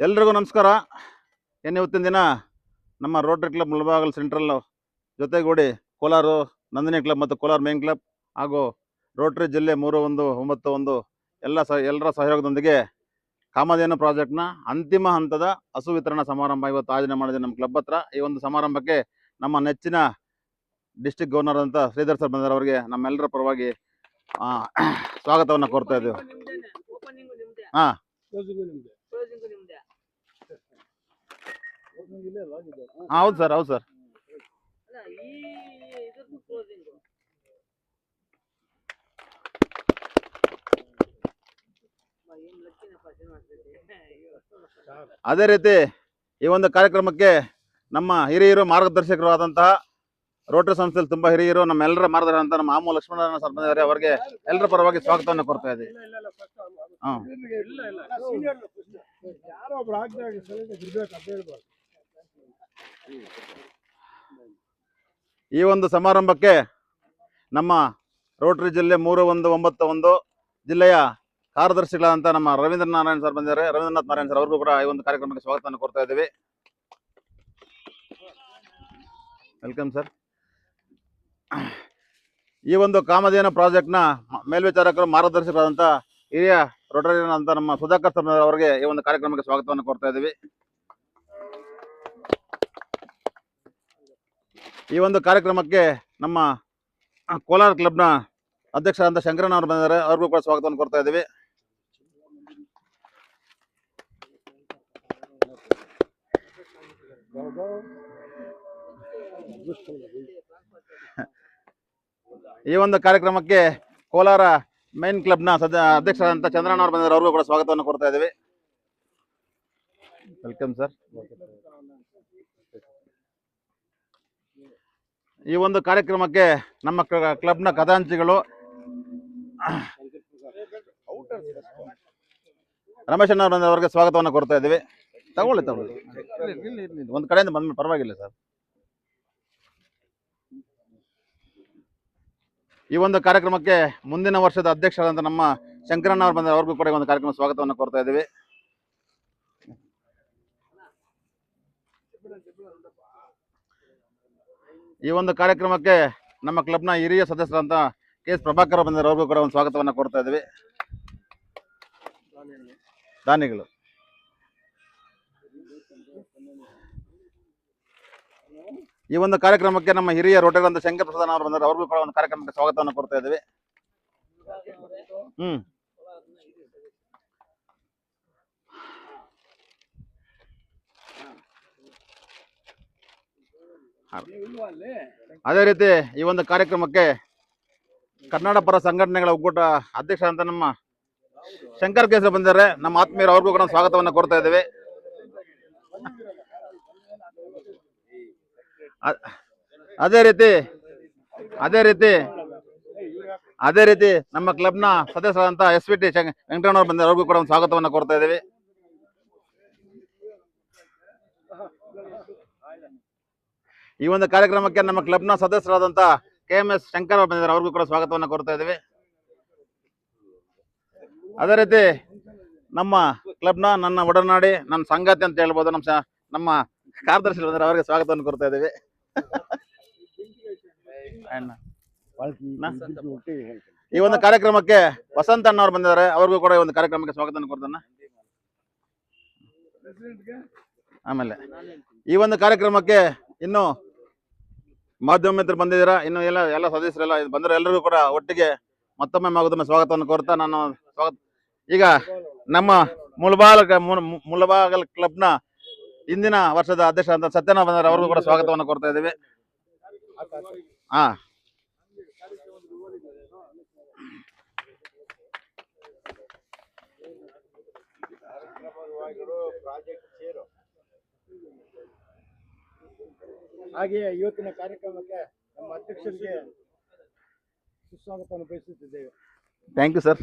ಎಲ್ರಿಗೂ ನಮಸ್ಕಾರ. ಇವತ್ತಿನ ದಿನ ನಮ್ಮ ರೋಟರಿ ಕ್ಲಬ್ ಮುಳಬಾಗಿಲು ಸೆಂಟ್ರಲ್ ಜೊತೆಗೂಡಿ ಕೋಲಾರ ನಂದಿನಿ ಕ್ಲಬ್ ಮತ್ತು ಕೋಲಾರ ಮೇನ್ ಕ್ಲಬ್ ಹಾಗೂ ರೋಟರಿ ಜಿಲ್ಲೆ 3191 ಎಲ್ಲರ ಸಹಯೋಗದೊಂದಿಗೆ ಕಾಮಧೇನು ಪ್ರಾಜೆಕ್ಟ್ನ ಅಂತಿಮ ಹಂತದ ಹಸು ವಿತರಣಾ ಸಮಾರಂಭ ಇವತ್ತು ಆಯೋಜನೆ ಮಾಡಿದೆ ನಮ್ಮ ಕ್ಲಬ್ ಹತ್ರ. ಈ ಒಂದು ಸಮಾರಂಭಕ್ಕೆ ನಮ್ಮ ನೆಚ್ಚಿನ ಡಿಸ್ಟ್ರಿಕ್ಟ್ ಗವರ್ನರ್ ಅಂತ ಶ್ರೀಧರ್ ಸರ್ ಬಂದರ್ ಅವರಿಗೆ ನಮ್ಮೆಲ್ಲರ ಪರವಾಗಿ ಸ್ವಾಗತವನ್ನು ಕೋರ್ತಾ ಇದ್ದೇವೆ. ಹಾಂ, ಹೌದು ಸರ್, ಹೌದು ಸರ್. ಅದೇ ರೀತಿ ಈ ಒಂದು ಕಾರ್ಯಕ್ರಮಕ್ಕೆ ನಮ್ಮ ಹಿರಿಯರು ಮಾರ್ಗದರ್ಶಕರು ಆದಂತಹ ರೋಟರಿ ಸಂಸ್ಥೆಯಲ್ಲಿ ತುಂಬಾ ಹಿರಿಯರು ನಮ್ಮೆಲ್ಲರ ಮಾರ್ಗದರ್ಶನ ಅಂತ ನಮ್ಮ ಆಮು ಲಕ್ಷ್ಮಣರಾಯಣ ಸರ್ ಬಂದಿದ್ದಾರೆ. ಅವರಿಗೆ ಎಲ್ಲರ ಪರವಾಗಿ ಸ್ವಾಗತವನ್ನು ಕೋರ್ತಾ ಇದ್ದೀವಿ. ಈ ಒಂದು ಸಮಾರಂಭಕ್ಕೆ ನಮ್ಮ ರೋಟರಿ ಜಿಲ್ಲೆ 3191 ಜಿಲ್ಲೆಯ ಕಾರ್ಯದರ್ಶಿಗಳಾದಂಥ ನಮ್ಮ ರವೀಂದ್ರನಾಥ್ ನಾರಾಯಣ್ ಸರ್ ಬಂದಿದ್ದಾರೆ. ರವೀಂದ್ರನಾಥ್ ನಾರಾಯಣ್ ಸರ್ ಅವ್ರಿಗೂ ಕೂಡ ಈ ಒಂದು ಕಾರ್ಯಕ್ರಮಕ್ಕೆ ಸ್ವಾಗತವನ್ನು ಕೋರ್ತಾ ಇದ್ದೀವಿ. Welcome sir. ಈ ಒಂದು ಕಾಮಧೇನು ಪ್ರಾಜೆಕ್ಟ್ನ ಮೇಲ್ವಿಚಾರಕರು ಮಾರ್ಗದರ್ಶಕರಾದಂಥ ಹಿರಿಯ ರೋಟರಿಯನ್ ಅಂತ ನಮ್ಮ ಸುಧಾಕರ್ ಸರ್ ಅವರಿಗೆ ಈ ಒಂದು ಕಾರ್ಯಕ್ರಮಕ್ಕೆ ಸ್ವಾಗತವನ್ನು ಕೋರ್ತಾ ಇದ್ದೀವಿ. ಈ ಒಂದು ಕಾರ್ಯಕ್ರಮಕ್ಕೆ ನಮ್ಮ ಕೋಲಾರ ಕ್ಲಬ್ನ ಅಧ್ಯಕ್ಷರಾದಂಥ ಶಂಕರಣ್ಣ ಅವರು ಬಂದಿದ್ದಾರೆ. ಅವ್ರಿಗೂ ಕೂಡ ಸ್ವಾಗತವನ್ನು ಕೋರ್ತಾ ಇದ್ದೀವಿ. ಈ ಒಂದು ಕಾರ್ಯಕ್ರಮಕ್ಕೆ ಕೋಲಾರ ಮೈನ್ ಕ್ಲಬ್ನ ಅಧ್ಯಕ್ಷರಾದಂಥ ಚಂದ್ರಣ್ಣ ಅವರು ಬಂದಿದ್ದಾರೆ. ಅವ್ರಿಗೂ ಕೂಡ ಸ್ವಾಗತವನ್ನು ಕೋರ್ತಾ ಇದ್ದೀವಿ. Welcome sir. ಈ ಒಂದು ಕಾರ್ಯಕ್ರಮಕ್ಕೆ ನಮ್ಮ ಕ್ಲಬ್ನ ಖಜಾಂಚಿಗಳು ರಮೇಶ್ ಅಣ್ಣ ಅವರಿಗೆ ಸ್ವಾಗತವನ್ನು ಕೋರ್ತಾ ಇದ್ದೀವಿ. ತಗೊಳ್ಳಿ ಒಂದು ಕಡೆಯಿಂದ ಬಂದ್ಮೇಲೆ ಪರವಾಗಿಲ್ಲ ಸರ್. ಈ ಒಂದು ಕಾರ್ಯಕ್ರಮಕ್ಕೆ ಮುಂದಿನ ವರ್ಷದ ಅಧ್ಯಕ್ಷರಾದಂಥ ನಮ್ಮ ಶಂಕರಣ್ಣ ಅವರು ಬಂದ ಅವ್ರಿಗೂ ಕೂಡ ಒಂದು ಕಾರ್ಯಕ್ರಮ ಸ್ವಾಗತವನ್ನು ಕೋರ್ತಾ ಇದ್ದೀವಿ. ಈ ಒಂದು ಕಾರ್ಯಕ್ರಮಕ್ಕೆ ನಮ್ಮ ಕ್ಲಬ್ನ ಹಿರಿಯ ಸದಸ್ಯರಂತ KS ಪ್ರಭಾಕರ್ ಬಂದಿದ್ದಾರೆ. ಅವ್ರಿಗೂ ಕೂಡ ಒಂದು ಸ್ವಾಗತವನ್ನು ಕೋರ್ತಾ ಇದ್ದೀವಿ. ದಾನಿಗಳು. ಈ ಒಂದು ಕಾರ್ಯಕ್ರಮಕ್ಕೆ ನಮ್ಮ ಹಿರಿಯ ರೋಟರಿ ಅಂತ ಶಂಕರ್ ಪ್ರಸಾದ್ ಅವರು ಬಂದಿದ್ದಾರೆ. ಅವ್ರಿಗೂ ಕೂಡ ಒಂದು ಕಾರ್ಯಕ್ರಮಕ್ಕೆ ಸ್ವಾಗತವನ್ನು ಕೋರ್ತಾ ಇದ್ದೀವಿ. ಅದೇ ರೀತಿ ಈ ಒಂದು ಕಾರ್ಯಕ್ರಮಕ್ಕೆ ಕನ್ನಡ ಪರ ಸಂಘಟನೆಗಳ ಒಕ್ಕೂಟ ಅಧ್ಯಕ್ಷ ಅಂತ ನಮ್ಮ ಶಂಕರ್ ಕೇಸರಿ ಬಂದಿದ್ದಾರೆ. ನಮ್ಮ ಆತ್ಮೀಯರು ಅವ್ರಿಗೂ ಕೂಡ ಸ್ವಾಗತವನ್ನು ಕೋರ್ತಾ ಇದ್ದೇವೆ. ಅದೇ ರೀತಿ ನಮ್ಮ ಕ್ಲಬ್ನ ಸದಸ್ಯರಾದಂಥ SVT ವೆಂಕಟಣ್ಣವ್ರು ಬಂದಿದ್ದಾರೆ. ಅವ್ರಿಗೂ ಕೂಡ ಒಂದು ಸ್ವಾಗತವನ್ನು ಕೋರ್ತಾ ಇದ್ದೀವಿ. ಈ ಒಂದು ಕಾರ್ಯಕ್ರಮಕ್ಕೆ ನಮ್ಮ ಕ್ಲಬ್ನ ಸದಸ್ಯರಾದಂಥ KMS ಶಂಕರ್ ಅವರು ಬಂದಿದ್ದಾರೆ. ಅವ್ರಿಗೂ ಕೂಡ ಸ್ವಾಗತವನ್ನು ಕೋರ್ತಾ ಇದ್ದೀವಿ. ಅದೇ ರೀತಿ ನಮ್ಮ ಕ್ಲಬ್ನ ನನ್ನ ಒಡನಾಡಿ ನನ್ನ ಸಂಗಾತಿ ಅಂತ ಹೇಳ್ಬೋದು ನಮ್ಮ ಕಾರ್ಯದರ್ಶಿ ಬಂದಿದ್ದಾರೆ. ಅವರಿಗೆ ಸ್ವಾಗತವನ್ನು ಕೋರ್ತಾ ಇದ್ದೀವಿ. ಈ ಒಂದು ಕಾರ್ಯಕ್ರಮಕ್ಕೆ ವಸಂತ ಅಣ್ಣ ಅವರು ಬಂದಿದ್ದಾರೆ. ಅವ್ರಿಗೂ ಕೂಡ ಈ ಒಂದು ಕಾರ್ಯಕ್ರಮಕ್ಕೆ ಸ್ವಾಗತವನ್ನು ಕೋರ್ತಾನ. ಆಮೇಲೆ ಈ ಒಂದು ಕಾರ್ಯಕ್ರಮಕ್ಕೆ ಇನ್ನು ಮಾಧ್ಯಮ ಮಿತ್ರರು ಬಂದಿದ್ದೀರಾ. ಇನ್ನು ಎಲ್ಲ ಸದಸ್ಯರೆಲ್ಲ ಬಂದರೆ ಎಲ್ಲರಿಗೂ ಕೂಡ ಒಟ್ಟಿಗೆ ಮತ್ತೊಮ್ಮೆ ಸ್ವಾಗತವನ್ನು ಕೋರ್ತಾ ನಾನು ಈಗ ನಮ್ಮ ಮುಳಬಾಗಲ್ ಕ್ಲಬ್ನ ಇಂದಿನ ವರ್ಷದ ಅಧ್ಯಕ್ಷ ಅಂತ ಸತ್ಯನ ಬಂದರೆ ಅವ್ರಿಗೂ ಕೂಡ ಸ್ವಾಗತವನ್ನು ಕೋರ್ತಾ ಇದ್ದೀವಿ. ಹಾಗೆಯೇ ಇವತ್ತಿನ ಕಾರ್ಯಕ್ರಮಕ್ಕೆ ನಮ್ಮ ಅಧ್ಯಕ್ಷರಿಗೆ ಸುಸ್ವಾಗತವನ್ನು ಬಯಸುತ್ತಿದ್ದೇವೆ. Thank you sir.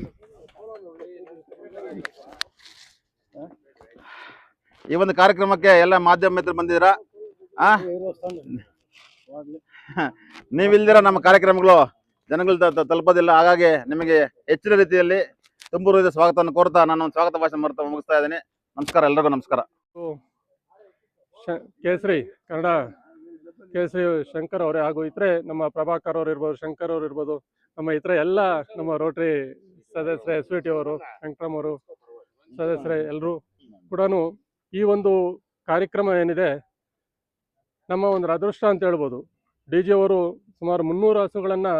ಈ ಒಂದು ಕಾರ್ಯಕ್ರಮಕ್ಕೆ ಎಲ್ಲ ಮಾಧ್ಯಮ ಮಿತ್ರರು ಬಂದಿದ್ದೀರಾ. ನೀವಿಲ್ದಿರ ನಮ್ಮ ಕಾರ್ಯಕ್ರಮಗಳು ಜನಗಳು ತಲುಪೋದಿಲ್ಲ. ಹಾಗಾಗಿ ನಿಮಗೆ ಹೆಚ್ಚಿನ ರೀತಿಯಲ್ಲಿ ತುಂಬು ಹೃದಯದ ಸ್ವಾಗತವನ್ನು ಕೋರ್ತಾ ನಾನು ಸ್ವಾಗತ ಭಾಷಣ ಮುಗಿಸ್ತಾ ಇದ್ದೀನಿ. ನಮಸ್ಕಾರ, ಎಲ್ರಿಗೂ ನಮಸ್ಕಾರ. ಕೇಸರಿ ಕನ್ನಡ ಕೇಸರಿ ಶಂಕರ್ ಅವರೇ, ಹಾಗೂ ಇತರೆ ನಮ್ಮ ಪ್ರಭಾಕರ್ ಅವರು ಇರ್ಬೋದು, ಶಂಕರ್ ಅವರು ಇರ್ಬೋದು, ನಮ್ಮ ಇತರೆ ಎಲ್ಲ ನಮ್ಮ ರೋಟರಿ ಸದಸ್ಯರೇ, ಎಸ್ ವಿ ಟಿ ಅವರು, ವೆಂಕಟರಾಮ್ ಅವರು ಸದಸ್ಯರೇ, ಎಲ್ಲರೂ ಕೂಡ ಈ ಒಂದು ಕಾರ್ಯಕ್ರಮ ಏನಿದೆ ನಮ್ಮ ಒಂದು ಅದೃಷ್ಟ ಅಂತ ಹೇಳ್ಬೋದು. ಡಿ ಜಿ ಅವರು ಸುಮಾರು 300 ಹಸುಗಳನ್ನು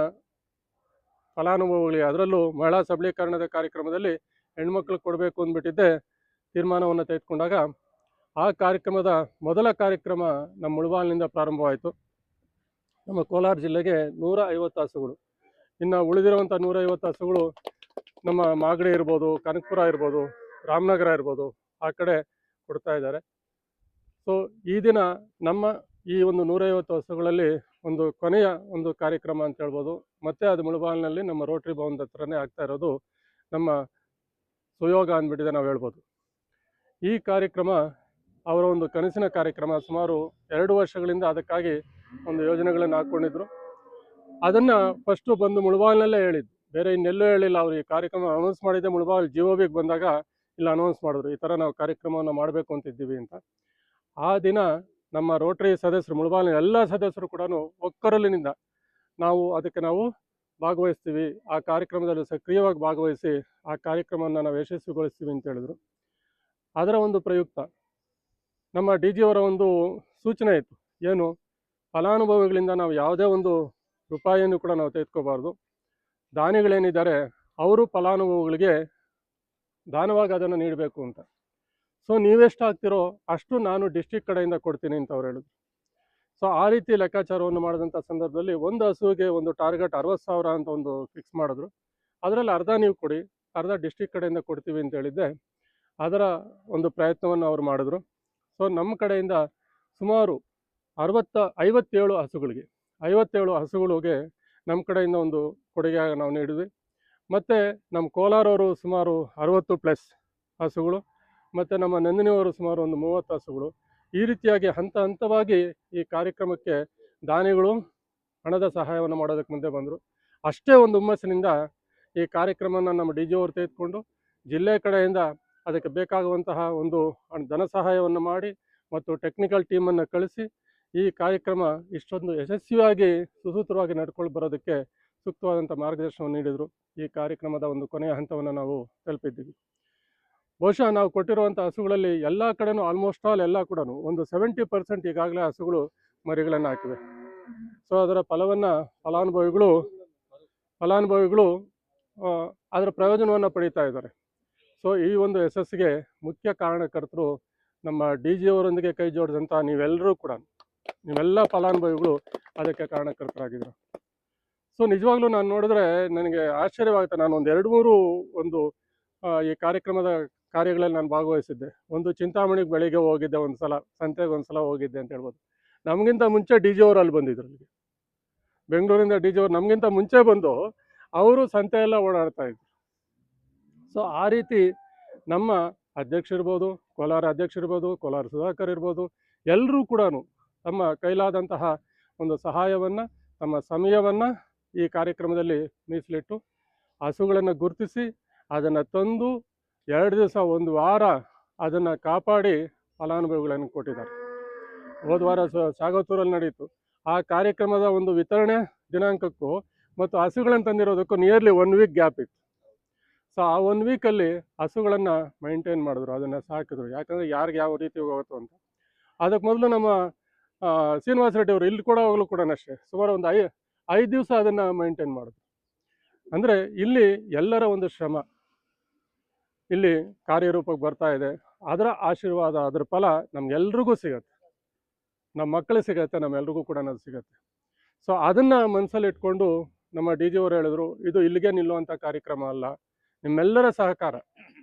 ಫಲಾನುಭವಿಗಳಿಗೆ, ಅದರಲ್ಲೂ ಮಹಿಳಾ ಸಬಲೀಕರಣದ ಕಾರ್ಯಕ್ರಮದಲ್ಲಿ ಹೆಣ್ಮಕ್ಳಿಗೆ ಕೊಡಬೇಕು ಅಂದ್ಬಿಟ್ಟಿದ್ದೆ ತೀರ್ಮಾನವನ್ನು ತೆಗೆದುಕೊಂಡಾಗ ಆ ಕಾರ್ಯಕ್ರಮದ ಮೊದಲ ಕಾರ್ಯಕ್ರಮ ನಮ್ಮ ಮುಳಬಾಗಿಲಿನಿಂದ ಪ್ರಾರಂಭವಾಯಿತು. ನಮ್ಮ ಕೋಲಾರ ಜಿಲ್ಲೆಗೆ 150 ಹಸುಗಳು, ಇನ್ನು ಉಳಿದಿರುವಂಥ 150 ಹಸುಗಳು ನಮ್ಮ ಮಾಗಡಿ ಇರ್ಬೋದು, ಕನಕಪುರ ಇರ್ಬೋದು, ರಾಮನಗರ ಇರ್ಬೋದು, ಆ ಕಡೆ ಕೊಡ್ತಾ ಇದ್ದಾರೆ. ಸೊ ಈ ದಿನ ನಮ್ಮ ಈ ಒಂದು 150 ಹಸುಗಳಲ್ಲಿ ಒಂದು ಕೊನೆಯ ಒಂದು ಕಾರ್ಯಕ್ರಮ ಅಂತ ಹೇಳ್ಬೋದು. ಮತ್ತು ಅದು ಮುಳಬಾಗಿಲಿನಲ್ಲಿ ನಮ್ಮ ರೋಟರಿ ಭವನದ ಹತ್ರನೇ ಆಗ್ತಾ ಇರೋದು ನಮ್ಮ ಸುಯೋಗ ಅಂದ್ಬಿಟ್ಟಿದೆ ನಾವು ಹೇಳ್ಬೋದು. ಈ ಕಾರ್ಯಕ್ರಮ ಅವರ ಒಂದು ಕನಸಿನ ಕಾರ್ಯಕ್ರಮ. ಸುಮಾರು 2 ವರ್ಷಗಳಿಂದ ಅದಕ್ಕಾಗಿ ಒಂದು ಯೋಜನೆಗಳನ್ನು ಹಾಕ್ಕೊಂಡಿದ್ರು. ಅದನ್ನು ಫಸ್ಟು ಬಂದು ಮುಳಬಾಗಿಲಿನಲ್ಲೇ ಹೇಳಿದ್ದು, ಬೇರೆ ಇನ್ನೆಲ್ಲೂ ಹೇಳಿಲ್ಲ. ಅವರು ಈ ಕಾರ್ಯಕ್ರಮ ಅನೌನ್ಸ್ ಮಾಡಿದ್ದೆ ಮುಳಬಾಗಿಲು GOBಗೆ ಬಂದಾಗ ಇಲ್ಲ ಅನೌನ್ಸ್ ಮಾಡಿದ್ರು, ಈ ಥರ ನಾವು ಕಾರ್ಯಕ್ರಮವನ್ನು ಮಾಡಬೇಕು ಅಂತಿದ್ದೀವಿ ಅಂತ. ಆ ದಿನ ನಮ್ಮ ರೋಟರಿ ಸದಸ್ಯರು, ಮುಳಬಾಗಿಲಿನ ಎಲ್ಲ ಸದಸ್ಯರು ಕೂಡ ಒಕ್ಕೊರಲಿನಿಂದ ನಾವು ಭಾಗವಹಿಸ್ತೀವಿ, ಆ ಕಾರ್ಯಕ್ರಮದಲ್ಲಿ ಸಕ್ರಿಯವಾಗಿ ಭಾಗವಹಿಸಿ ಆ ಕಾರ್ಯಕ್ರಮವನ್ನು ನಾವು ಯಶಸ್ವಿಗೊಳಿಸ್ತೀವಿ ಅಂತ ಹೇಳಿದ್ರು. ಅದರ ಒಂದು ಪ್ರಯುಕ್ತ ನಮ್ಮ ಡಿ ಜಿ ಅವರ ಒಂದು ಸೂಚನೆ ಇತ್ತು, ಏನು, ಫಲಾನುಭವಿಗಳಿಂದ ನಾವು ಯಾವುದೇ ಒಂದು ರೂಪಾಯಿಯನ್ನು ಕೂಡ ನಾವು ತೆಗೆದುಕೋಬಾರ್ದು. ದಾನಿಗಳೇನಿದ್ದಾರೆ ಅವರು ಫಲಾನುಭವಿಗಳಿಗೆ ದಾನವಾಗಿ ಅದನ್ನು ನೀಡಬೇಕು ಅಂತ. ಸೊ ನೀವೆಷ್ಟು ಆಗ್ತಿರೋ ಅಷ್ಟು ನಾನು ಡಿಸ್ಟ್ರಿಕ್ಟ್ ಕಡೆಯಿಂದ ಕೊಡ್ತೀನಿ ಅಂತ ಅವ್ರು ಹೇಳಿದ್ರು. ಸೊ ಆ ರೀತಿ ಲೆಕ್ಕಾಚಾರವನ್ನು ಮಾಡಿದಂಥ ಸಂದರ್ಭದಲ್ಲಿ ಒಂದು ಹಸುವಿಗೆ ಒಂದು ಟಾರ್ಗೆಟ್ 60,000 ಅಂತ ಒಂದು ಫಿಕ್ಸ್ ಮಾಡಿದ್ರು. ಅದರಲ್ಲಿ ಅರ್ಧ ನೀವು ಕೊಡಿ, ಅರ್ಧ ಡಿಸ್ಟ್ರಿಕ್ಟ್ ಕಡೆಯಿಂದ ಕೊಡ್ತೀವಿ ಅಂತ ಹೇಳಿದ್ದೆ. ಅದರ ಒಂದು ಪ್ರಯತ್ನವನ್ನು ಅವರು ಮಾಡಿದ್ರು. ಸೊ ನಮ್ಮ ಕಡೆಯಿಂದ ಸುಮಾರು 57 ಹಸುಗಳಿಗೆ ನಮ್ಮ ಕಡೆಯಿಂದ ಒಂದು ಕೊಡುಗೆಯಾಗಿ ನಾವು ನೀಡಿದ್ವಿ. ಮತ್ತು ನಮ್ಮ ಕೋಲಾರವರು ಸುಮಾರು 60+ ಹಸುಗಳು, ಮತ್ತು ನಮ್ಮ ನಂದಿನಿಯವರು ಸುಮಾರು ಒಂದು 30 ಹಸುಗಳು. ಈ ರೀತಿಯಾಗಿ ಹಂತ ಹಂತವಾಗಿ ಈ ಕಾರ್ಯಕ್ರಮಕ್ಕೆ ದಾನಿಗಳು ಹಣದ ಸಹಾಯವನ್ನು ಮಾಡೋದಕ್ಕೆ ಮುಂದೆ ಬಂದರು. ಅಷ್ಟೇ ಒಂದು ಹುಮ್ಮಸ್ಸಿನಿಂದ ಈ ಕಾರ್ಯಕ್ರಮನ ನಮ್ಮ ಡಿ ಜಿ ಅವರು ತೆಗೆದುಕೊಂಡು ಜಿಲ್ಲೆ ಕಡೆಯಿಂದ ಅದಕ್ಕೆ ಬೇಕಾಗುವಂತಹ ಒಂದು ಧನ ಸಹಾಯವನ್ನು ಮಾಡಿ ಮತ್ತು ಟೆಕ್ನಿಕಲ್ ಟೀಮನ್ನು ಕಳಿಸಿ ಈ ಕಾರ್ಯಕ್ರಮ ಇಷ್ಟೊಂದು ಯಶಸ್ವಿಯಾಗಿ ಸುಸೂತ್ರವಾಗಿ ನಡ್ಕೊಂಡು ಬರೋದಕ್ಕೆ ಸೂಕ್ತವಾದಂಥ ಮಾರ್ಗದರ್ಶನವನ್ನು ನೀಡಿದರು. ಈ ಕಾರ್ಯಕ್ರಮದ ಒಂದು ಕೊನೆಯ ಹಂತವನ್ನು ನಾವು ತಲುಪಿದ್ದೀವಿ. ಬಹುಶಃ ನಾವು ಕೊಟ್ಟಿರುವಂಥ ಹಸುಗಳಲ್ಲಿ ಎಲ್ಲ ಕಡೆನೂ ಆಲ್ಮೋಸ್ಟ್ ಆಲ್ ಎಲ್ಲ ಕೂಡ ಒಂದು 70% ಈಗಾಗಲೇ ಹಸುಗಳು ಮರಿಗಳನ್ನು ಹಾಕಿವೆ. ಸೊ ಅದರ ಫಲವನ್ನು ಫಲಾನುಭವಿಗಳು ಅದರ ಪ್ರಯೋಜನವನ್ನು ಪಡೀತಾ ಇದ್ದಾರೆ. ಸೊ ಈ ಒಂದು ಯಶಸ್ಸಿಗೆ ಮುಖ್ಯ ಕಾರಣಕರ್ತರು ನಮ್ಮ ಡಿ ಜಿ ಅವರೊಂದಿಗೆ ಕೈ ಜೋಡಿದಂಥ ನೀವೆಲ್ಲ ಫಲಾನುಭವಿಗಳು ಅದಕ್ಕೆ ಕಾರಣಕರ್ತರಾಗಿದ್ರು. ಸೊ ನಿಜವಾಗ್ಲೂ ನಾನು ನೋಡಿದ್ರೆ ನನಗೆ ಆಶ್ಚರ್ಯವಾಗುತ್ತೆ. ನಾನು ಒಂದು 2-3 ಈ ಕಾರ್ಯಕ್ರಮದ ಕಾರ್ಯಗಳಲ್ಲಿ ನಾನು ಭಾಗವಹಿಸಿದ್ದೆ. ಒಂದು ಚಿಂತಾಮಣಿಗೆ ಬೆಳಿಗ್ಗೆ ಹೋಗಿದ್ದೆ, ಒಂದು ಸಲ ಸಂತೆಗೆ ಒಂದು ಸಲ ಹೋಗಿದ್ದೆ ಅಂತ ಹೇಳ್ಬೋದು. ನಮಗಿಂತ ಮುಂಚೆ ಡಿ ಜಿ ಅವರು ಅಲ್ಲಿ ಬಂದಿದ್ರು. ಅಲ್ಲಿಗೆ ಬೆಂಗಳೂರಿಂದ ಡಿ ಜಿ ಅವರು ನಮಗಿಂತ ಮುಂಚೆ ಬಂದು ಅವರು ಸಂತೆಯೆಲ್ಲ ಓಡಾಡ್ತಾ ಇದ್ರು. ಸೊ ಆ ರೀತಿ ನಮ್ಮ ಅಧ್ಯಕ್ಷರಿರ್ಬೋದು, ಕೋಲಾರ ಅಧ್ಯಕ್ಷರಿರ್ಬೋದು, ಕೋಲಾರ ಸುಧಾಕರ್ ಇರ್ಬೋದು, ಎಲ್ಲರೂ ಕೂಡ ತಮ್ಮ ಕೈಲಾದಂತಹ ಒಂದು ಸಹಾಯವನ್ನು, ತಮ್ಮ ಸಮಯವನ್ನು ಈ ಕಾರ್ಯಕ್ರಮದಲ್ಲಿ ಮೀಸಲಿಟ್ಟು ಹಸುಗಳನ್ನು ಗುರುತಿಸಿ ಅದನ್ನು ತಂದು 2 ದಿವಸ 1 ವಾರ ಅದನ್ನು ಕಾಪಾಡಿ ಫಲಾನುಭವಿಗಳನ್ನು ಕೊಟ್ಟಿದ್ದಾರೆ. ಹೋದ ವಾರ ಸಾಗವತೂರಲ್ಲಿ ನಡೀತು. ಆ ಕಾರ್ಯಕ್ರಮದ ಒಂದು ವಿತರಣೆ ದಿನಾಂಕಕ್ಕೂ ಮತ್ತು ಹಸುಗಳನ್ನು ತಂದಿರೋದಕ್ಕೂ ನಿಯರ್ಲಿ 1 ವೀಕ್ ಗ್ಯಾಪ್ ಇತ್ತು. ಸೊ ಆ 1 ವೀಕಲ್ಲಿ ಹಸುಗಳನ್ನು ಮೈಂಟೈನ್ ಮಾಡಿದ್ರು, ಅದನ್ನು ಸಾಕಿದ್ರು. ಯಾಕಂದರೆ ಯಾರಿಗೆ ಯಾವ ರೀತಿ ಹೋಗುತ್ತೋ ಅಂತ. ಅದಕ್ಕೆ ಮೊದಲು ನಮ್ಮ ಶ್ರೀನಿವಾಸ ರೆಡ್ಡಿ ಅವರು ಇಲ್ಲಿ ಹೋಗಲು ಕೂಡ ಅಷ್ಟೇ ಸುಮಾರು ಒಂದು 5 ದಿವಸ ಅದನ್ನು ಮೈಂಟೈನ್ ಮಾಡಿದ್ರು. ಅಂದರೆ ಇಲ್ಲಿ ಎಲ್ಲರ ಒಂದು ಶ್ರಮ ಇಲ್ಲಿ ಕಾರ್ಯರೂಪಕ್ಕೆ ಬರ್ತಾ ಇದೆ. ಅದರ ಆಶೀರ್ವಾದ, ಅದರ ಫಲ ನಮ್ಗೆಲ್ರಿಗೂ ಸಿಗತ್ತೆ, ನಮ್ಮ ಮಕ್ಕಳಿಗೆ ಸಿಗತ್ತೆ, ನಮ್ಮೆಲ್ರಿಗೂ ಕೂಡ ಅದು ಸಿಗತ್ತೆ. ಸೊ ಅದನ್ನು ಮನಸ್ಸಲ್ಲಿ ಇಟ್ಕೊಂಡು ನಮ್ಮ ಡಿ ಜಿ ಅವರು ಹೇಳಿದ್ರು, ಇದು ಇಲ್ಲಿಗೆ ನಿಲ್ಲುವಂಥ ಕಾರ್ಯಕ್ರಮ ಅಲ್ಲ, ನಿಮ್ಮೆಲ್ಲರ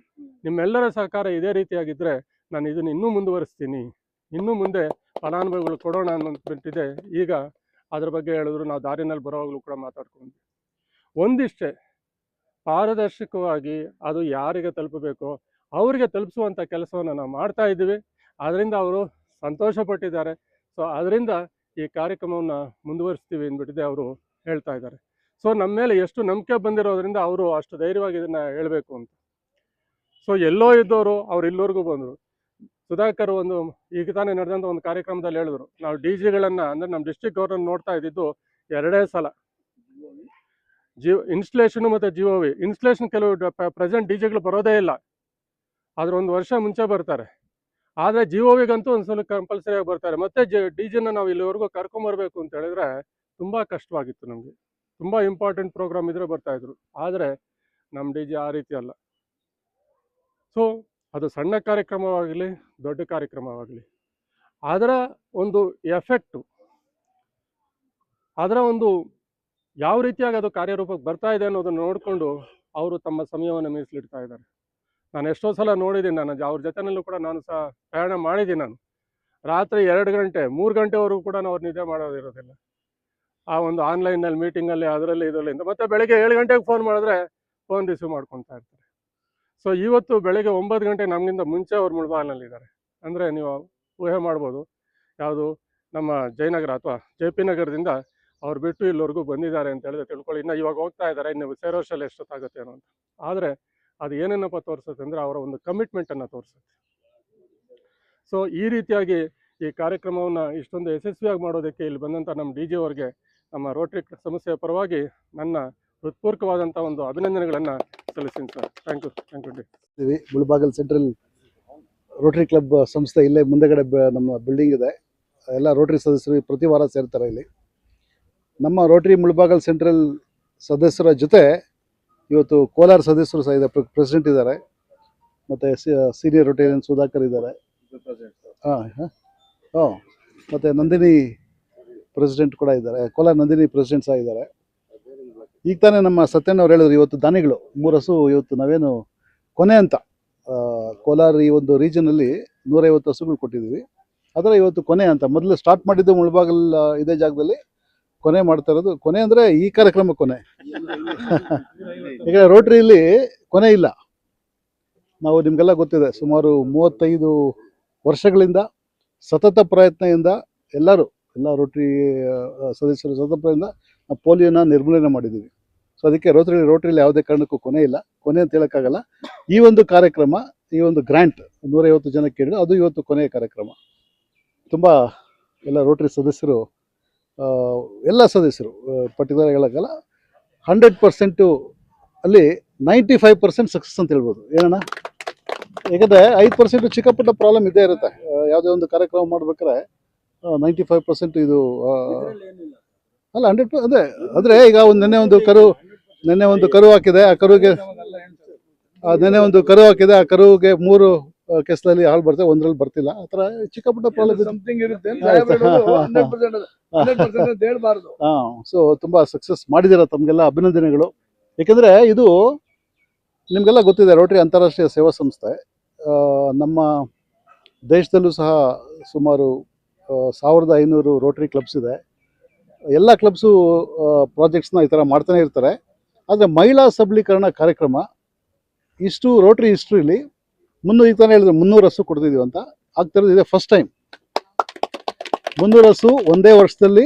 ಸಹಕಾರ ಇದೇ ರೀತಿಯಾಗಿದ್ದರೆ ನಾನು ಇದನ್ನು ಇನ್ನೂ ಮುಂದುವರಿಸ್ತೀನಿ, ಇನ್ನೂ ಮುಂದೆ ಫಲಾನುಭವಿಗಳು ಕೊಡೋಣ ಅನ್ನೋಂತಿದೆ. ಈಗ ಅದ್ರ ಬಗ್ಗೆ ಹೇಳಿದ್ರು. ನಾವು ದಾರಿನಲ್ಲಿ ಬರೋವಾಗಲೂ ಕೂಡ ಮಾತಾಡ್ಕೊಂಡ್ವಿ. ಒಂದಿಷ್ಟೇ ಪಾರದರ್ಶಕವಾಗಿ ಅದು ಯಾರಿಗೆ ತಲುಪಬೇಕೋ ಅವರಿಗೆ ತಲುಪಿಸುವಂಥ ಕೆಲಸವನ್ನು ನಾವು ಮಾಡ್ತಾ ಇದ್ದೀವಿ. ಅದರಿಂದ ಅವರು ಸಂತೋಷಪಟ್ಟಿದ್ದಾರೆ. ಸೊ ಅದರಿಂದ ಈ ಕಾರ್ಯಕ್ರಮವನ್ನು ಮುಂದುವರಿಸ್ತೀವಿ ಅಂದ್ಬಿಟ್ಟಿದೆ ಅವರು ಹೇಳ್ತಾ ಇದ್ದಾರೆ. ಸೊ ನಮ್ಮ ಮೇಲೆ ಎಷ್ಟು ನಂಬಿಕೆ ಬಂದಿರೋದ್ರಿಂದ ಅವರು ಅಷ್ಟು ಧೈರ್ಯವಾಗಿ ಇದನ್ನು ಹೇಳಬೇಕು ಅಂತ. ಸೊ ಎಲ್ಲೋ ಇದ್ದವರು ಅವ್ರು ಇಲ್ಲಿವರೆಗೂ ಬಂದರು. ಸುಧಾಕರ್ ಒಂದು ಈಗ ತಾನೇ ನಡೆದಂಥ ಒಂದು ಕಾರ್ಯಕ್ರಮದಲ್ಲಿ ಹೇಳಿದ್ರು, ನಾವು ಡಿ ಜಿಗಳನ್ನು ಅಂದರೆ ನಮ್ಮ ಡಿಸ್ಟ್ರಿಕ್ಟ್ ಗೌರ್ಮೆಂಟ್ ನೋಡ್ತಾ ಇದ್ದಿದ್ದು 2 ಸಲ, ಇನ್ಸ್ಟಲೇಷನು ಮತ್ತು GOV. ಇನ್ಸ್ಟಲೇಷನ್ ಕೆಲವು ಪ್ರೆಸೆಂಟ್ ಡಿ ಜಿಗಳು ಬರೋದೇ ಇಲ್ಲ, ಆದ್ರೆ 1 ವರ್ಷ ಮುಂಚೆ ಬರ್ತಾರೆ. ಆದರೆ GOVಗಂತೂ ಒಂದು ಸಲ ಕಂಪಲ್ಸರಿಯಾಗಿ ಬರ್ತಾರೆ. ಮತ್ತೆ ಡಿ ಜಿನ ನಾವು ಇಲ್ಲಿವರೆಗೂ ಕರ್ಕೊಂಬರ್ಬೇಕು ಅಂತ ಹೇಳಿದ್ರೆ ತುಂಬ ಕಷ್ಟವಾಗಿತ್ತು ನಮಗೆ. ತುಂಬ ಇಂಪಾರ್ಟೆಂಟ್ ಪ್ರೋಗ್ರಾಮ್ ಇದ್ರೆ ಬರ್ತಾಯಿದ್ರು. ಆದರೆ ನಮ್ಮ ಡಿ ಜಿ ಆ ರೀತಿ ಅಲ್ಲ. ಸೊ ಅದು ಸಣ್ಣ ಕಾರ್ಯಕ್ರಮವಾಗಲಿ ದೊಡ್ಡ ಕಾರ್ಯಕ್ರಮವಾಗಲಿ, ಅದರ ಒಂದು ಎಫೆಕ್ಟು, ಅದರ ಒಂದು ಯಾವ ರೀತಿಯಾಗಿ ಅದು ಕಾರ್ಯರೂಪಕ್ಕೆ ಬರ್ತಾ ಇದೆ ಅನ್ನೋದನ್ನು ನೋಡಿಕೊಂಡು ಅವರು ತಮ್ಮ ಸಮಯವನ್ನು ಮೀಸಲಿಡ್ತಾ ಇದ್ದಾರೆ. ನಾನು ಎಷ್ಟೋ ಸಲ ನೋಡಿದ್ದೀನಿ, ಅವ್ರ ಜೊತೆನಲ್ಲೂ ಕೂಡ ನಾನು ಸಹ ಪ್ರಯಾಣ ಮಾಡಿದ್ದೀನಿ. ನಾನು ರಾತ್ರಿ 2 ಗಂಟೆ 3 ಗಂಟೆವರೆಗೂ ಕೂಡ ಅವ್ರು ನಿದ್ದೆ ಮಾಡೋದಿರೋದಿಲ್ಲ. ಆ ಒಂದು ಆನ್ಲೈನಲ್ಲಿ ಮೀಟಿಂಗಲ್ಲಿ ಅದರಲ್ಲಿ ಇದರಲ್ಲಿ ಮತ್ತೆ ಬೆಳಗ್ಗೆ 7 ಗಂಟೆಗೆ ಫೋನ್ ಮಾಡಿದ್ರೆ ಫೋನ್ ರಿಸೀವ್ ಮಾಡ್ಕೊತಾ ಇರ್ತಾರೆ. ಸೊ ಇವತ್ತು ಬೆಳಗ್ಗೆ 9 ಗಂಟೆ ನಮಗಿಂತ ಮುಂಚೆ ಅವ್ರು ಮುಳಬಾಗಿಲಿನಲ್ಲಿದ್ದಾರೆ. ಅಂದರೆ ನೀವು ಊಹೆ ಮಾಡ್ಬೋದು, ಯಾವುದು ನಮ್ಮ ಜಯನಗರ ಅಥವಾ JP ನಗರದಿಂದ ಅವ್ರು ಬಿಟ್ಟು ಇಲ್ಲಿವರೆಗೂ ಬಂದಿದ್ದಾರೆ ಅಂತ ಹೇಳಿದ್ರೆ ತಿಳ್ಕೊಳ್ಳಿ. ಇನ್ನು ಇವಾಗ ಹೋಗ್ತಾ ಇದ್ದಾರೆ, ಇನ್ನು ಸೇರೋಷ್ಟಲ್ಲಿ ಎಷ್ಟೊತ್ತಾಗುತ್ತೆ ಅನ್ನೋ ಅಂತ. ಆದರೆ ಅದು ಏನೇನಪ್ಪ ತೋರಿಸುತ್ತೆ ಅಂದರೆ ಅವರ ಒಂದು ಕಮಿಟ್ಮೆಂಟನ್ನು ತೋರಿಸುತ್ತೆ. ಸೊ ಈ ರೀತಿಯಾಗಿ ಈ ಕಾರ್ಯಕ್ರಮವನ್ನು ಇಷ್ಟೊಂದು ಯಶಸ್ವಿಯಾಗಿ ಮಾಡೋದಕ್ಕೆ ಇಲ್ಲಿ ಬಂದಂಥ ನಮ್ಮ ಡಿ ಜಿ ಅವರಿಗೆ ನಮ್ಮ ರೋಟರಿ ಸಂಸ್ಥೆಯ ಪರವಾಗಿ ನನ್ನ ಹೃತ್ಪೂರ್ವಕವಾದಂಥ ಒಂದು ಅಭಿನಂದನೆಗಳನ್ನು ಸಲ್ಲಿಸ್ತೀನಿ sir. Thank you. Mulbagal central rotary club ಸಂಸ್ಥೆ ಇಲ್ಲೇ ಮುಂದೆಗಡೆ ನಮ್ಮ ಬಿಲ್ಡಿಂಗ್ ಇದೆ. ಎಲ್ಲ ರೋಟರಿ ಸದಸ್ಯರು ಪ್ರತಿ ವಾರ ಸೇರ್ತಾರೆ ಇಲ್ಲಿ. ನಮ್ಮ ರೋಟರಿ ಮುಳಬಾಗಲ್ ಸೆಂಟ್ರಲ್ ಸದಸ್ಯರ ಜೊತೆ ಇವತ್ತು ಕೋಲಾರ ಸದಸ್ಯರು ಸಹ ಇದೆ, ಪ್ರೆಸಿಡೆಂಟ್ ಇದ್ದಾರೆ, ಮತ್ತು ಸೀನಿಯರ್ ರೋಟೇರಿಯನ್ ಸುಧಾಕರ್ ಇದ್ದಾರೆ. ಮತ್ತು ನಂದಿನಿ ಪ್ರೆಸಿಡೆಂಟ್ ಕೂಡ ಇದ್ದಾರೆ, ಕೋಲಾರ ನಂದಿನಿ ಪ್ರೆಸಿಡೆಂಟ್ ಸಹ ಇದ್ದಾರೆ. ಈಗ ತಾನೇ ನಮ್ಮ ಸತ್ಯಣ್ಣ ಅವ್ರು ಹೇಳಿದ್ರು, ಇವತ್ತು ದಾನಿಗಳು 3 ಹಸು ಇವತ್ತು ನಾವೇನು ಕೊನೆ ಅಂತ ಕೋಲಾರ ಈ ಒಂದು ರೀಜನಲ್ಲಿ 150 ಹಸುಗಳು ಕೊಟ್ಟಿದ್ದೀವಿ. ಅದರ ಇವತ್ತು ಕೊನೆ ಅಂತ. ಮೊದಲು ಸ್ಟಾರ್ಟ್ ಮಾಡಿದ್ದು ಮುಳಬಾಗಲ್ ಇದೇ ಜಾಗದಲ್ಲಿ, ಕೊನೆ ಮಾಡ್ತಾ ಇರೋದು. ಕೊನೆ ಅಂದರೆ ಈ ಕಾರ್ಯಕ್ರಮ ಕೊನೆ. ಈಗ ರೋಟರಿಯಲ್ಲಿ ಕೊನೆ ಇಲ್ಲ. ನಾವು ನಿಮಗೆಲ್ಲ ಗೊತ್ತಿದೆ, ಸುಮಾರು 35 ವರ್ಷಗಳಿಂದ ಸತತ ಪ್ರಯತ್ನದಿಂದ ಎಲ್ಲ ರೋಟರಿ ಸದಸ್ಯರು ಸತತ ಪ್ರಯತ್ನ ಪೋಲಿಯೋನ ನಿರ್ಮೂಲನೆ ಮಾಡಿದ್ದೀವಿ. ಸೊ ಅದಕ್ಕೆ ರೋಟರಿಯಲ್ಲಿ ಯಾವುದೇ ಕಾರಣಕ್ಕೂ ಕೊನೆ ಇಲ್ಲ. ಕೊನೆ ಅಂತ ಹೇಳೋಕ್ಕಾಗಲ್ಲ. ಈ ಒಂದು ಕಾರ್ಯಕ್ರಮ, ಈ ಒಂದು ಗ್ರ್ಯಾಂಟ್ 150 ಜನಕ್ಕೆ ಕೇಳಿದ್ರು, ಅದು ಇವತ್ತು ಕೊನೆಯ ಕಾರ್ಯಕ್ರಮ. ತುಂಬ ಎಲ್ಲ ರೋಟರಿ ಸದಸ್ಯರು, ಎಲ್ಲ ಸದಸ್ಯರು ಪರ್ಟಿಕ್ಯುಲರ್ ಹೇಳೋಕ್ಕಲ್ಲ, 100% ಅಲ್ಲಿ 95% ಸಕ್ಸಸ್ ಅಂತ ಹೇಳ್ಬೋದು. ಏನಣ್ಣ, ಯಾಕಂದರೆ 5% ಚಿಕ್ಕ ಪುಟ್ಟ ಪ್ರಾಬ್ಲಮ್ ಇದ್ದೇ ಇರುತ್ತೆ. ಯಾವುದೇ ಒಂದು ಕಾರ್ಯಕ್ರಮ ಮಾಡ್ಬೇಕಾದ್ರೆ 95% ಇದು ಅಲ್ಲ 100%. ಅದೇ ಅಂದರೆ ಈಗ ನೆನ್ನೆ ಒಂದು ಕರು ಹಾಕಿದೆ, ಆ ಕರುಗೆ ಆ ಕರುಗೆ 3 ಕೇಸಲ್ಲಿ ಹಾಳು ಬರ್ತದೆ, 1ರಲ್ಲಿ ಬರ್ತಿಲ್ಲ. ಆ ಥರ ಚಿಕ್ಕ ಪುಟ್ಟ ಪ್ರಾಬ್ಲಮ್ ಇರುತ್ತೆ. ಸೊ ತುಂಬ ಸಕ್ಸಸ್ ಮಾಡಿದ್ದೀರ, ತಮಗೆಲ್ಲ ಅಭಿನಂದನೆಗಳು. ಏಕೆಂದರೆ ಇದು ನಿಮಗೆಲ್ಲ ಗೊತ್ತಿದೆ, ರೋಟರಿ ಅಂತಾರಾಷ್ಟ್ರೀಯ ಸೇವಾ ಸಂಸ್ಥೆ. ನಮ್ಮ ದೇಶದಲ್ಲೂ ಸಹ ಸುಮಾರು 1500 ರೋಟರಿ ಕ್ಲಬ್ಸ್ ಇದೆ. ಎಲ್ಲ ಕ್ಲಬ್ಸು ಪ್ರಾಜೆಕ್ಟ್ಸ್ನ ಈ ಥರ ಮಾಡ್ತಾನೆ ಇರ್ತಾರೆ. ಆದರೆ ಮಹಿಳಾ ಸಬಲೀಕರಣ ಕಾರ್ಯಕ್ರಮ ಇಷ್ಟು ರೋಟರಿ ಹಿಸ್ಟ್ರಿಲಿ ಈಗ ತಾನೇ ಹೇಳಿದ್ರು 300 ಹಸು ಕೊಡ್ತಿದ್ದೀವಿ ಅಂತ. ಆಗ್ತಿರೋದು ಇದೆ ಫಸ್ಟ್ ಟೈಮ್. 300 ಹಸು ಒಂದೇ ವರ್ಷದಲ್ಲಿ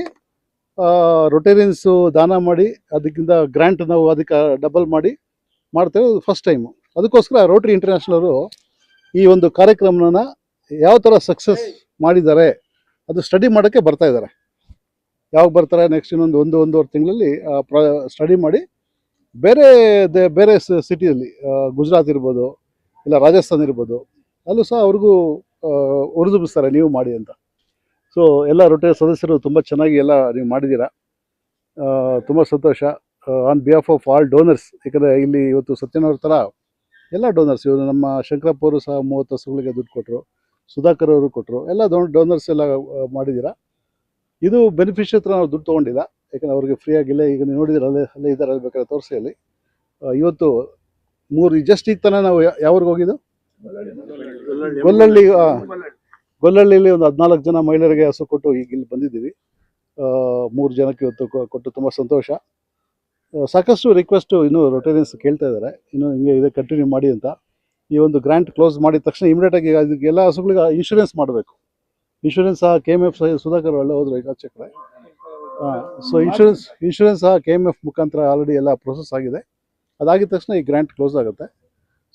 ರೊಟೇರಿಯನ್ಸು ದಾನ ಮಾಡಿ ಅದಕ್ಕಿಂತ ಗ್ರ್ಯಾಂಟ್ ನಾವು ಅದಕ್ಕೆ ಡಬಲ್ ಮಾಡಿ ಮಾಡ್ತಿರೋದು ಫಸ್ಟ್ ಟೈಮು. ಅದಕ್ಕೋಸ್ಕರ ರೋಟರಿ ಇಂಟರ್ನ್ಯಾಷನಲ್ ಈ ಒಂದು ಕಾರ್ಯಕ್ರಮನ ಯಾವ ಥರ ಸಕ್ಸಸ್ ಮಾಡಿದ್ದಾರೆ ಅದು ಸ್ಟಡಿ ಮಾಡೋಕ್ಕೆ ಬರ್ತಾ ಇದ್ದಾರೆ. ಯಾವಾಗ ಬರ್ತಾರೆ, ನೆಕ್ಸ್ಟ್ ಒಂದೂವರೆ ತಿಂಗಳಲ್ಲಿ ಸ್ಟಡಿ ಮಾಡಿ ಬೇರೆ ಸಿಟಿಯಲ್ಲಿ, ಗುಜರಾತ್ ಇರ್ಬೋದು, ಇಲ್ಲ ರಾಜಸ್ಥಾನ್ ಇರ್ಬೋದು, ಅಲ್ಲೂ ಸಹ ಅವ್ರಿಗೂ ಉರಿದುಬಿಸ್ತಾರೆ ನೀವು ಮಾಡಿ ಅಂತ. ಸೊ ಎಲ್ಲ ರೋಟರಿ ಸದಸ್ಯರು ತುಂಬ ಚೆನ್ನಾಗಿ ಎಲ್ಲ ನೀವು ಮಾಡಿದ್ದೀರಾ. ತುಂಬ ಸಂತೋಷ. On behalf of all donors, ಯಾಕಂದರೆ ಇಲ್ಲಿ ಇವತ್ತು ಸತ್ಯನವ್ರ ಥರ ಎಲ್ಲ ಡೋನರ್ಸ್, ಇವರು ನಮ್ಮ ಶಂಕರಪ್ಪ ಅವರು ಸಹ 30 ಹಸುಗಳಿಗೆ ದುಡ್ಡು ಕೊಟ್ಟರು, ಸುಧಾಕರ್ ಅವರು ಕೊಟ್ಟರು, ಎಲ್ಲ ಡೋನರ್ಸ್ ಎಲ್ಲ ಮಾಡಿದ್ದೀರಾ. ಇದು ಬೆನಿಫಿಷ್ ಹತ್ರ ನಾವು ದುಡ್ಡು ತೊಗೊಂಡಿಲ್ಲ, ಯಾಕಂದರೆ ಅವ್ರಿಗೆ ಫ್ರೀಯಾಗಿಲ್ಲ. ಈಗ ನೀವು ನೋಡಿದ್ರೆ ಅಲ್ಲೇ ಇದ್ದಾರೆ, ಅಲ್ಲಿ ಬೇಕಾದ್ರೆ ತೋರಿಸಿ. ಇವತ್ತು 3 ಜಸ್ಟ್ ಈಗ ತಾನೇ ನಾವು ಯಾವ್ರಿಗೆ ಹೋಗಿದ್ದು, ಗೊಲ್ಲಹಳ್ಳಿಲಿ ಒಂದು 14 ಜನ ಮಹಿಳೆಯರಿಗೆ ಹಸು ಕೊಟ್ಟು ಈಗ ಇಲ್ಲಿ ಬಂದಿದ್ದೀವಿ. 3 ಜನಕ್ಕೆ ಇವತ್ತು ಕೊಟ್ಟು ತುಂಬ ಸಂತೋಷ. ಸಾಕಷ್ಟು ರಿಕ್ವೆಸ್ಟು ಇನ್ನೂ ರೊಟೇರಿಯನ್ಸ್ ಕೇಳ್ತಾ ಇದ್ದಾರೆ, ಇನ್ನೂ ಹಿಂಗೆ ಇದೆ ಕಂಟಿನ್ಯೂ ಮಾಡಿ ಅಂತ. ಈ ಒಂದು ಗ್ರ್ಯಾಂಟ್ ಕ್ಲೋಸ್ ಮಾಡಿದ ತಕ್ಷಣ ಇಮಿಡಿಯೇಟಾಗಿ ಅದಕ್ಕೆ ಎಲ್ಲ ಹಸುಗಳಿಗೆ ಇನ್ಶೂರೆನ್ಸ್ ಮಾಡಬೇಕು. ಇನ್ಶೂರೆನ್ಸ್ ಸಹ KMF ಸುಧಾಕರ್ ಒಳ್ಳೆ ಹೋದ್ರು ಈಗ ಆಚೆ ಕಡೆ. ಸೊ ಇನ್ಶೂರೆನ್ಸ್ ಸಹ KMF ಮುಖಾಂತರ ಆಲ್ರೆಡಿ ಎಲ್ಲ ಪ್ರೊಸೆಸ್ ಆಗಿದೆ. ಅದಾಗಿದ ತಕ್ಷಣ ಈ ಗ್ರ್ಯಾಂಟ್ ಕ್ಲೋಸ್ ಆಗುತ್ತೆ.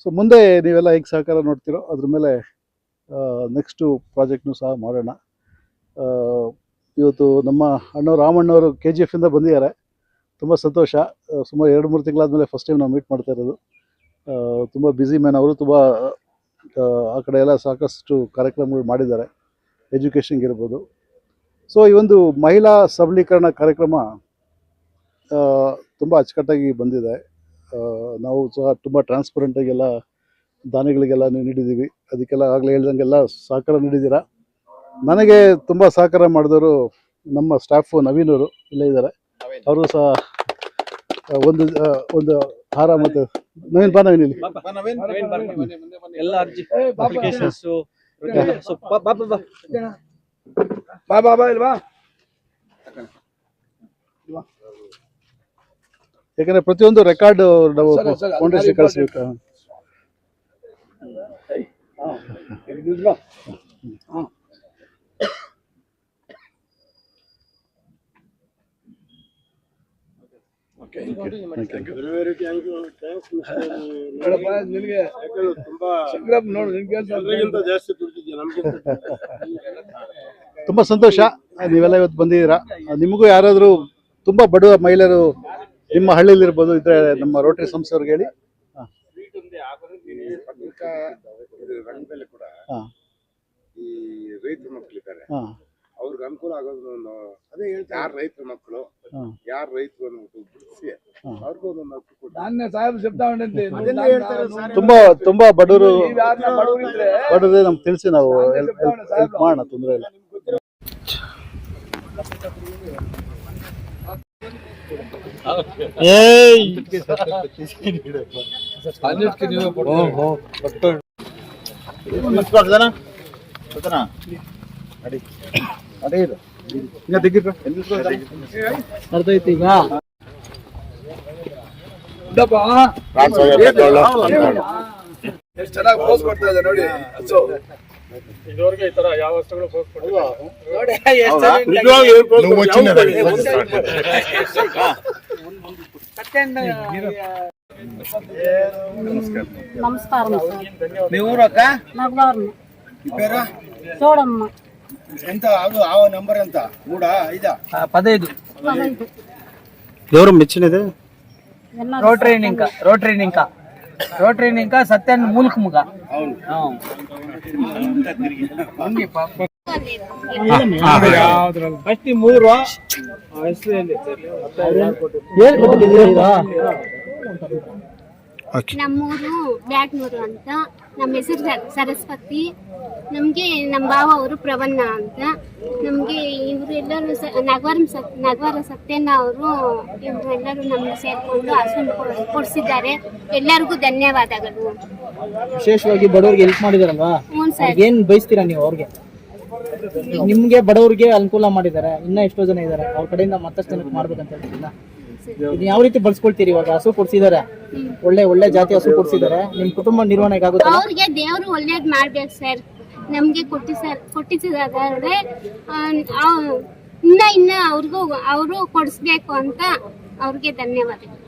ಸೊ ಮುಂದೆ ನೀವೆಲ್ಲ ಹೇಗೆ ಸಹಕಾರ ನೋಡ್ತಿರೋ ಅದ್ರ ಮೇಲೆ ನೆಕ್ಸ್ಟು ಪ್ರಾಜೆಕ್ಟ್ನು ಸಹ ಮಾಡೋಣ. ಇವತ್ತು ನಮ್ಮ ಅಣ್ಣ ರಾಮಣ್ಣವರು KGF ಇಂದ ಬಂದಿದ್ದಾರೆ. ತುಂಬ ಸಂತೋಷ. ಸುಮಾರು 2-3 ತಿಂಗಳಾದಮೇಲೆ ಫಸ್ಟ್ ಟೈಮ್ ನಾವು ಮೀಟ್ ಮಾಡ್ತಾ ಇರೋದು. ತುಂಬ ಬ್ಯುಸಿ ಮ್ಯಾನ್ ಅವರು. ತುಂಬ ಆ ಕಡೆ ಎಲ್ಲ ಸಾಕಷ್ಟು ಕಾರ್ಯಕ್ರಮಗಳು ಮಾಡಿದ್ದಾರೆ, ಎಜುಕೇಷನ್ಗೆ ಇರ್ಬೋದು. ಸೊ ಈ ಒಂದು ಮಹಿಳಾ ಸಬಲೀಕರಣ ಕಾರ್ಯಕ್ರಮ ತುಂಬ ಅಚ್ಚುಕಟ್ಟಾಗಿ ಬಂದಿದೆ. ನಾವು ಸಹ ತುಂಬ ಟ್ರಾನ್ಸ್ಪರೆಂಟಾಗಿ ಎಲ್ಲ ದಾನಿಗಳಿಗೆಲ್ಲ ನೀಡಿದ್ದೀವಿ. ಅದಕ್ಕೆಲ್ಲ ಆಗಲೇ ಹೇಳ್ದಂಗೆಲ್ಲ ಸಹಕಾರ ನೀಡಿದ್ದೀರಾ. ನನಗೆ ತುಂಬ ಸಹಕಾರ ಮಾಡಿದವರು ನಮ್ಮ ಸ್ಟಾಫು ನವೀನವರು ಇಲ್ಲೇ ಇದ್ದಾರೆ. ಅವರು ಸಹ ಒಂದು ಹಾರ ಮತ್ತು ನವೀನ್ ಬಾ ನವೀನ್ ಇಲ್ಲಿ ಎಲ್ಲ ಅರ್ಜಿ ಅಪ್ಲಿಕೇಶನ್ಸ್ ಯಾಕಂದ್ರೆ ಪ್ರತಿಯೊಂದು ರೆಕಾರ್ಡ್ ನಾವು ಫೌಂಡೇಶನ್ ಕಳಿಸ್ಬೇಕು. ತುಂಬ ಸಂತೋಷ ನೀವೆಲ್ಲ ಇವತ್ತು ಬಂದಿದ್ದೀರಾ. ನಿಮಗೂ ಯಾರಾದರೂ ತುಂಬ ಬಡವ ಮಹಿಳೆಯರು ನಿಮ್ಮ ಹಳ್ಳಿಯಲ್ಲಿ ಇರ್ಬೋದು ಇದ್ರೆ ನಮ್ಮ ರೋಟರಿ ಸಂಸ್ಥೆಯವ್ರಿಗೆ ಹೇಳಿ. ಈ ರೈತರ ಮಕ್ಕಳಿದ್ದಾರೆ, ಅವ್ರಿಗೆ ಅನುಕೂಲ ಆಗೋದು. ಅದೇ ಹೇಳ್ತಾರೆ, ಯಾರು ರೈತರ ಮಕ್ಕಳು, ಯಾರು ರೈತರು ಬಿಡಿಸಿ ಅವ್ರಿಗೂ ತುಂಬಾ ಬಡವರು ನಮ್ಗೆ ತಿಳಿಸಿ ನಾವು ಹೆಲ್ಪ್ ಮಾಡೋಣ, ತೊಂದರೆ ಇಲ್ಲ. ಎಷ್ಟು ಚೆನ್ನಾಗಿ ಪೋಸ್ ಕೊಡ್ತಾ ಇದೆ ನೋಡಿ. ಇದುವರೆಗೆ ಈ ತರ ಯಾವ ವಸ್ತುಗಳು నమస్కారం మీ ఊరు అక్క? నగవారం మీ పేరు? చూడమ్మ. ఎంత ఆవ నంబర్ ఎంత? 3 5 15 ఎవరు మెచ్చినది? ರೋಟ್ರಿ ನಿಂಕ ಸತ್ಯನ್ ಮೂಲಕ ಮುಗ. ಫಸ್ಟ್ 3 ನಮ್ಮೂರು ಬ್ಯಾಟ್ನೂರು ಅಂತ. ನಮ್ಮ ಹೆಸರು ಸರಸ್ವತಿ. ನಮ್ಗೆ ನಮ್ಮ ಭಾವ ಅವರು ಪ್ರವನ್ನ ಅಂತ. ನಮ್ಗೆ ಇವರೆಲ್ಲರೂ ನಗವಾರ ಸತ್ಯನ ಅವರು ಇವರೆಲ್ಲರೂ ನಮ್ಗೆ ಸೇರ್ಕೊಂಡು ಹಸುವನ್ನು ಕೊಡಿಸಿದ್ದಾರೆ. ಎಲ್ಲರಿಗೂ ಧನ್ಯವಾದಗಳು. ವಿಶೇಷವಾಗಿ ಬಡವರಿಗೆ ಹೆಲ್ಪ್ ಮಾಡಿದಾರಲ್ವಾ, ಏನ್ ಬಯಸ್ತೀರಾ ನೀವು ಅವ್ರಿಗೆ? ನಿಮ್ಗೆ ಬಡವರಿಗೆ ಅನುಕೂಲ ಮಾಡಿದ್ದಾರೆ, ಇನ್ನ ಎಷ್ಟೋ ಜನ ಇದಾರೆ, ಅವ್ರ ಕಡೆಯಿಂದ ಮತ್ತಷ್ಟು ಜನಕ್ಕೆ ಮಾಡ್ಬೇಕಂತ ಹೇಳ್ತಿಲ್ಲ. ಇದು ಯಾವ ರೀತಿ ಬಳಸ್ಕೊಳ್ತೀರಿ? ಇವಾಗ ಹಸು ಕೊಡ್ಸಿದ್ದಾರೆ, ಒಳ್ಳೆ ಜಾತಿ ಹಸು ಕೊಡ್ಸಿದ್ದಾರೆ, ನಿಮ್ ಕುಟುಂಬ ನಿರ್ವಹಣೆಗೆ ಆಗುತ್ತೆ. ಅವ್ರಿಗೆ ದೇವರು ಒಳ್ಳೇದ್ ಮಾಡ್ಬೇಕು ಸರ್. ನಮ್ಗೆ ಕೊಟ್ಟಿಸಿದಾದ್ರೆ ಇನ್ನ ಅವ್ರಿಗೂ ಅವರು ಕೊಡಿಸ್ಬೇಕು ಅಂತ ಅವ್ರಿಗೆ ಧನ್ಯವಾದಗಳು.